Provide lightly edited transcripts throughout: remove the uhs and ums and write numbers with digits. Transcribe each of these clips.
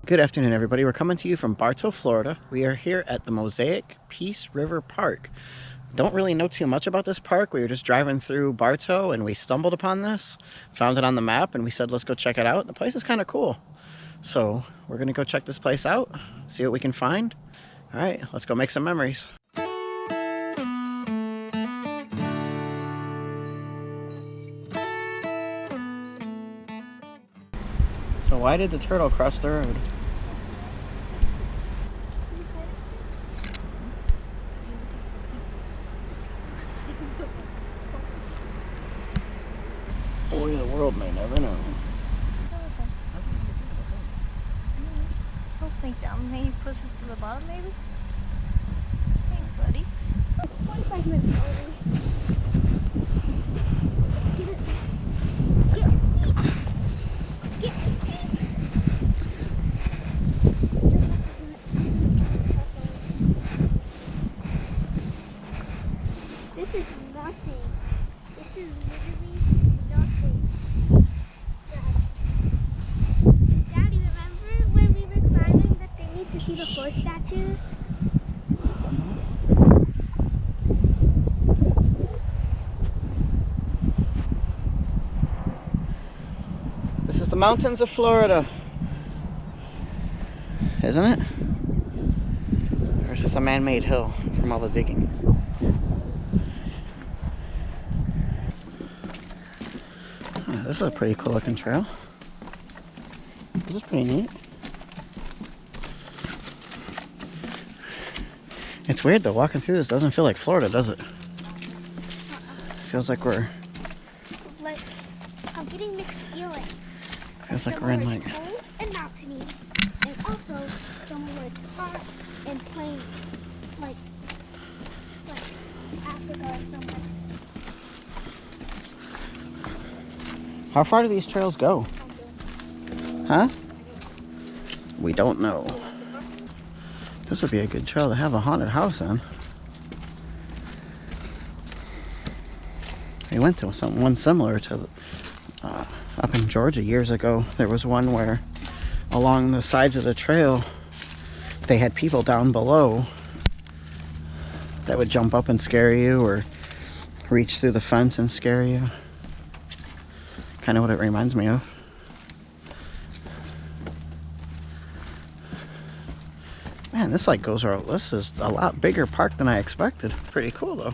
Good afternoon, everybody. We're coming to you from Bartow, Florida. We are here at the Mosaic Peace River Park. Don't really know too much about this park. We were just driving through Bartow and we stumbled upon this, found it on the map, and we said, let's go check it out. The place is kind of cool. So we're going to go check this place out, see what we can find. All right, let's go make some memories. So why did the turtle cross the road? Boy, the world may never know. I'll sink down. Maybe push us to the bottom, maybe? Thanks, buddy. 45 minutes already. This is nothing. This is literally nothing. Daddy, remember when we were climbing that they need to see the horse statues? This is the mountains of Florida, isn't it? Or is this a man-made hill from all the digging? Oh, this is a pretty cool looking trail. This is pretty neat. It's weird though, walking through this doesn't feel like Florida, does it? Feels like we're... Like, I'm getting mixed feelings. Feels like we're in like... cold and mountainy, and also somewhere where it's hot and plain, like Africa or somewhere. How far do these trails go? Huh? We don't know. This would be a good trail to have a haunted house in. We went to one similar to up in Georgia years ago. There was one where along the sides of the trail they had people down below that would jump up and scare you or reach through the fence and scare you. Kind of what it reminds me of. Man, this like goes around. This is a lot bigger park than I expected. Pretty cool though.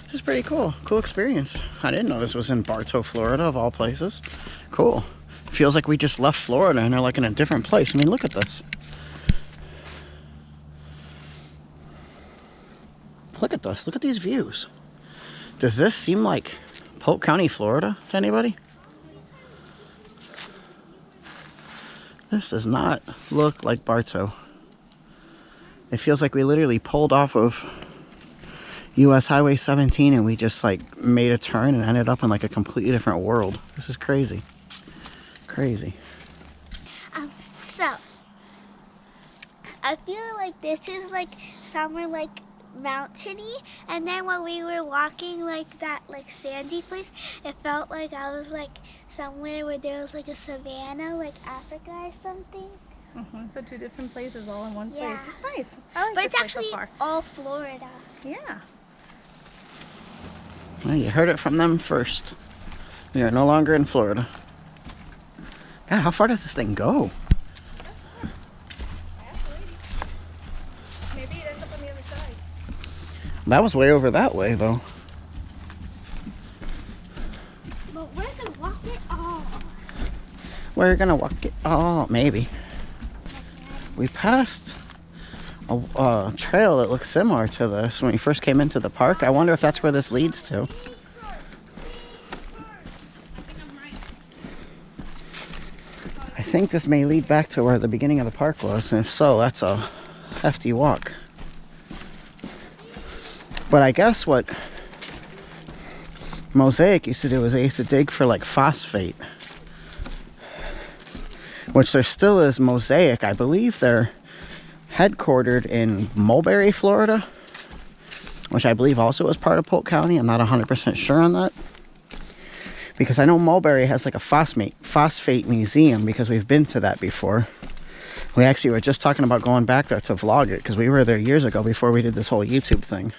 This is pretty cool. Cool experience. I didn't know this was in Bartow, Florida, of all places. Cool. Feels like we just left Florida and are like in a different place. I mean, look at this. Look at this. Look at these views. Does this seem like Polk County, Florida to anybody? This does not look like Bartow. It feels like we literally pulled off of US Highway 17 and we just like made a turn and ended up in like a completely different world. This is crazy. Crazy. So I feel like this is like somewhere like mountainy, and then when we were walking like that like sandy place, it felt like I was like somewhere where there was like a savanna, like Africa or something. So two different places all in one Yeah. place. It's nice. I like But this it's place so actually far. all Florida. Yeah. Well, you heard it from them first. We are no longer in Florida. God, how far does this thing go? Maybe it ends up on the other side. That was way over that way though. But we're gonna walk it all. we're gonna walk it. Oh, maybe. We passed a trail that looks similar to this when we first came into the park. I wonder if that's where this leads to. I think this may lead back to where the beginning of the park was, and if so, that's a hefty walk. But I guess what Mosaic used to do is they used to dig for like phosphate, which there still is. Mosaic, I believe they're headquartered in Mulberry, Florida, which I believe also is part of Polk County. I'm not 100% sure on that, because I know Mulberry has like a phosphate museum, because we've been to that before. We actually were just talking about going back there to vlog it, because we were there years ago before we did this whole YouTube thing.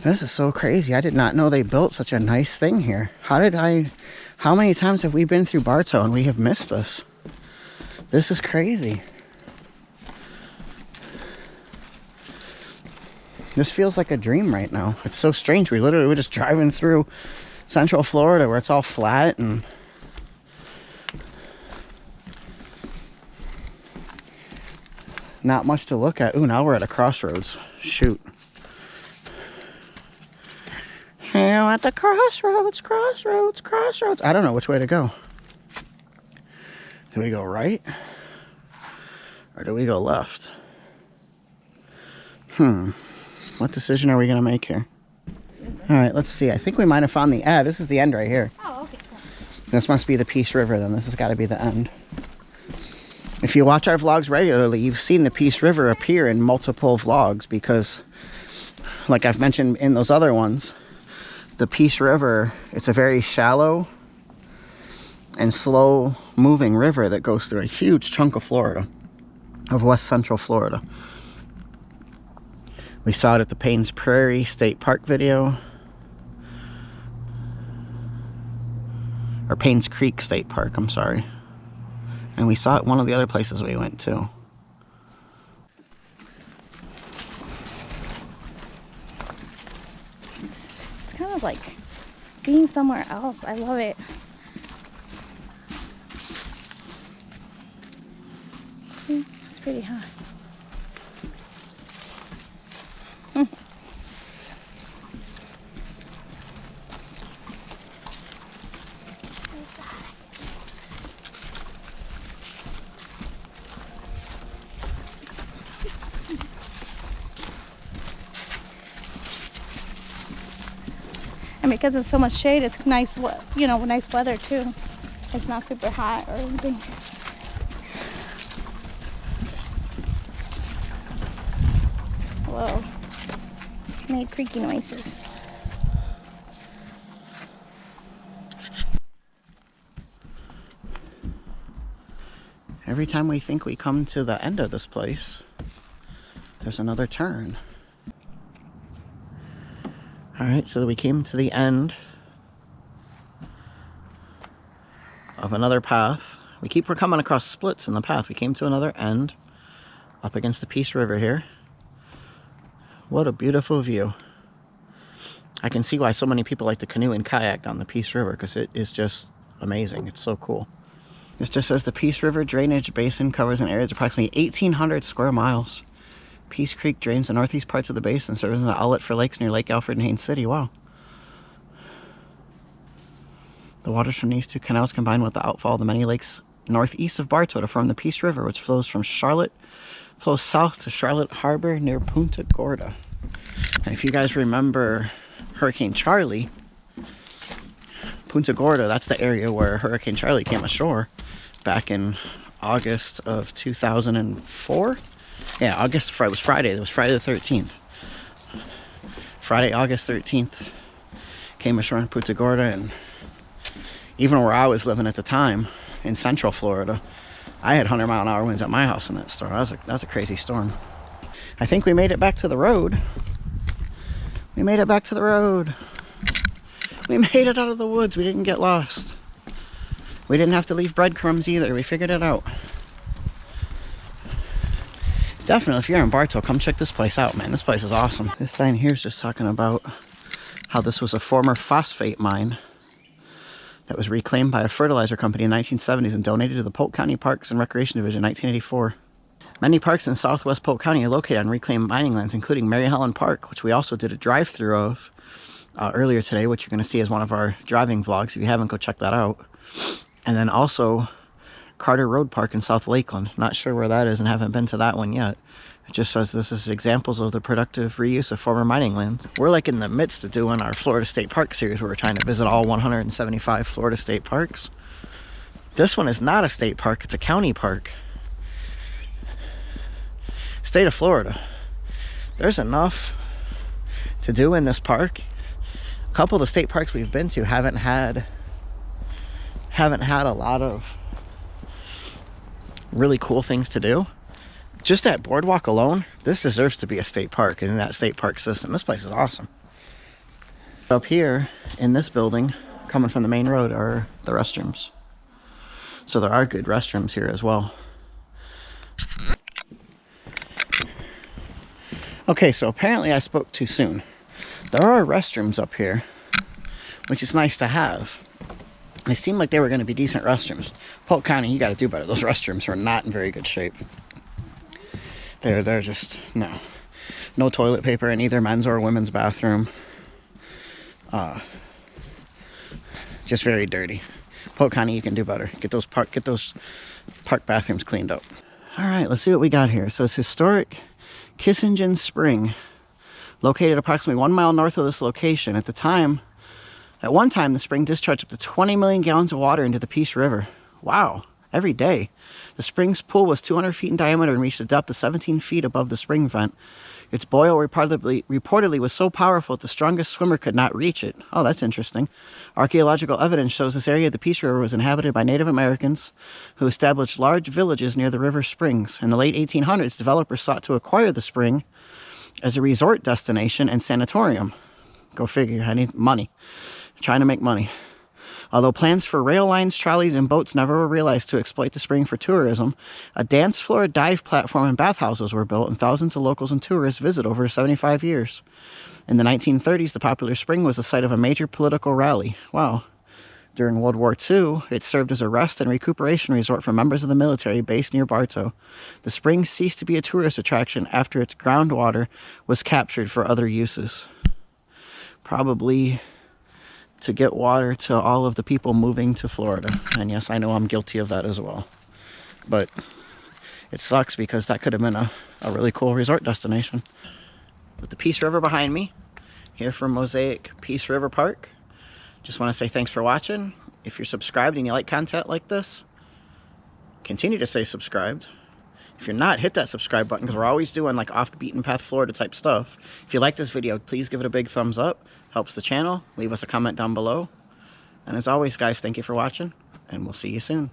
This is so crazy. I did not know they built such a nice thing here. How many times have we been through Bartow and we have missed this? This is crazy. This feels like a dream right now. It's so strange. We literally were just driving through Central Florida where it's all flat and not much to look at. Ooh, now we're at a crossroads. Shoot. Now at the crossroads. I don't know which way to go. Do we go right? Or do we go left? What decision are we going to make here? Alright, let's see. I think we might have found the end. This is the end right here. Oh, okay, cool. This must be the Peace River then. This has got to be the end. If you watch our vlogs regularly, you've seen the Peace River appear in multiple vlogs because, like I've mentioned in those other ones, the Peace River, it's a very shallow and slow moving river that goes through a huge chunk of Florida, of West Central Florida. We saw it at the Paynes Prairie State Park video, or Paynes Creek State Park, I'm sorry. And we saw it one of the other places we went to. It's kind of like being somewhere else. I love it. See, it's pretty hot. And because it's so much shade, it's nice, nice weather too. It's not super hot or anything. Whoa, made creaky noises. Every time we think we come to the end of this place, there's another turn. Alright, so we came to the end of another path. We're coming across splits in the path. We came to another end up against the Peace River here. What a beautiful view. I can see why so many people like to canoe and kayak down the Peace River, because it is just amazing. It's so cool. This just says the Peace River Drainage Basin covers an area of approximately 1,800 square miles. Peace Creek drains the northeast parts of the basin and serves as an outlet for lakes near Lake Alfred and Haines City. Wow. The waters from these two canals combine with the outfall of the many lakes northeast of Bartow to form the Peace River, which flows south to Charlotte Harbor near Punta Gorda. And if you guys remember Hurricane Charlie, Punta Gorda, that's the area where Hurricane Charlie came ashore back in August of 2004. Yeah, it was Friday. It was Friday the 13th. Friday, August 13th. Came ashore in Punta Gorda, and even where I was living at the time, in Central Florida, I had 100-mile-an-hour winds at my house in that storm. That was a crazy storm. I think we made it back to the road. We made it back to the road. We made it out of the woods. We didn't get lost. We didn't have to leave breadcrumbs either. We figured it out. Definitely, if you're in Bartow, come check this place out, man. This place is awesome. This sign here is just talking about how this was a former phosphate mine that was reclaimed by a fertilizer company in the 1970s and donated to the Polk County Parks and Recreation Division in 1984. Many parks in southwest Polk County are located on reclaimed mining lands, including Mary Helen Park, which we also did a drive-through of earlier today, which you're going to see as one of our driving vlogs. If you haven't, go check that out. And then also Carter Road Park in South Lakeland. Not sure where that is and haven't been to that one yet. It just says this is examples of the productive reuse of former mining lands. We're like in the midst of doing our Florida State Park series where we're trying to visit all 175 Florida state parks. This one is not a state park, it's a county park. State of Florida. There's enough to do in this park. A couple of the state parks we've been to haven't had a lot of really cool things to do. Just that boardwalk alone, this deserves to be a state park in that state park system. This place is awesome. Up here in this building, coming from the main road, are the restrooms. So there are good restrooms here as well. Okay, so apparently I spoke too soon. There are restrooms up here, which is nice to have. They seemed like they were going to be decent restrooms. Polk County, you got to do better. Those restrooms are not in very good shape. They're just, no toilet paper in either men's or women's bathroom. Just very dirty. Polk County, you can do better. Get those park bathrooms cleaned up. All right, let's see what we got here. So it's historic Kissengen Spring, located approximately 1 mile north of this location. At one time, the spring discharged up to 20 million gallons of water into the Peace River. Wow, every day. The spring's pool was 200 feet in diameter and reached a depth of 17 feet above the spring vent. Its boil reportedly was so powerful that the strongest swimmer could not reach it. Oh, that's interesting. Archaeological evidence shows this area of the Peace River was inhabited by Native Americans who established large villages near the river springs. In the late 1800s, developers sought to acquire the spring as a resort destination and sanatorium. Go figure, I need money. I'm trying to make money. Although plans for rail lines, trolleys, and boats never were realized to exploit the spring for tourism, a dance floor, dive platform, and bathhouses were built, and thousands of locals and tourists visit over 75 years. In the 1930s, the popular spring was the site of a major political rally. Wow. During World War II, it served as a rest and recuperation resort for members of the military based near Bartow. The spring ceased to be a tourist attraction after its groundwater was captured for other uses. Probably to get water to all of the people moving to Florida. And yes, I know I'm guilty of that as well. But it sucks because that could have been a really cool resort destination. With the Peace River behind me, here from Mosaic Peace River Park. Just want to say thanks for watching. If you're subscribed and you like content like this, continue to stay subscribed. If you're not, hit that subscribe button because we're always doing like off the beaten path Florida type stuff. If you like this video, please give it a big thumbs up. Helps the channel. Leave us a comment down below. And as always, guys, thank you for watching, and we'll see you soon.